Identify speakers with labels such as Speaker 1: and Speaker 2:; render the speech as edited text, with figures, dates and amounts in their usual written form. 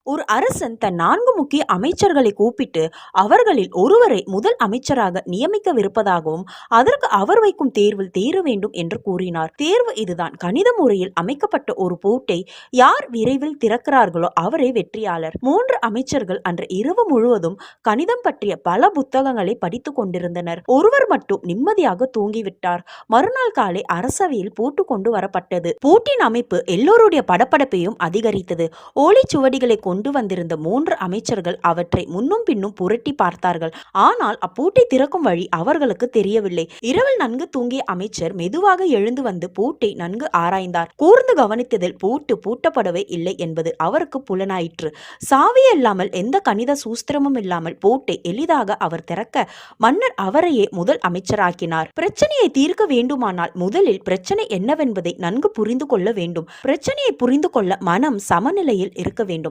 Speaker 1: ஒரு அரசன் தன் 4 முக்கிய அமைச்சர்களை கூப்பிட்டு அவர்களில் ஒருவரை முதல் அமைச்சராக நியமிக்கவிருப்பதாகவும் அதற்கு அவர் வைக்கும் தேர்வில் தேர வேண்டும் என்று கூறினார். தேர்வு இதுதான். கணித முறையில் அமைக்கப்பட்ட ஒரு பூட்டை யார் விரைவில் திறக்கிறார்களோ அவரே வெற்றியாளர். 3 அமைச்சர்கள் அன்று இரவு முழுவதும் கணிதம் பற்றிய பல புத்தகங்களை படித்துக் கொண்டிருந்தனர். ஒருவர் மட்டும் நிம்மதியாக தூங்கிவிட்டார். மறுநாள் காலை அரசவையில் பூட்டு கொண்டு வரப்பட்டது. பூட்டின் அமைப்பு எல்லோருடைய படபடப்பையும் அதிகரித்தது. ஓலைச்சுவடிகளை கொண்டு வந்திருந்த 3 அமைச்சர்கள் அவற்றை முன்னும் பின்னும் புரட்டி பார்த்தார்கள். ஆனால் அப்பூட்டை திறக்கும் வழி அவர்களுக்கு தெரியவில்லை. இரவில் நன்கு தூங்கிய அமைச்சர் மெதுவாக எழுந்து வந்து பூட்டை நன்கு ஆராய்ந்தார். கூர்ந்து கவனித்ததில் பூட்டு பூட்டப்படவே இல்லை என்பது அவருக்கு புலனாயிற்று. சாவியே இல்லாமல், எந்த கணித சூஸ்திரமும் இல்லாமல் பூட்டை எளிதாக அவர் திறக்க மன்னர் அவரையே முதல் அமைச்சராக்கினார். பிரச்சனையை தீர்க்க வேண்டுமானால் முதலில் பிரச்சனை என்னவென்பதை நன்கு புரிந்து கொள்ள வேண்டும். பிரச்சனையை புரிந்து கொள்ள மனம் சமநிலையில் இருக்க வேண்டும்.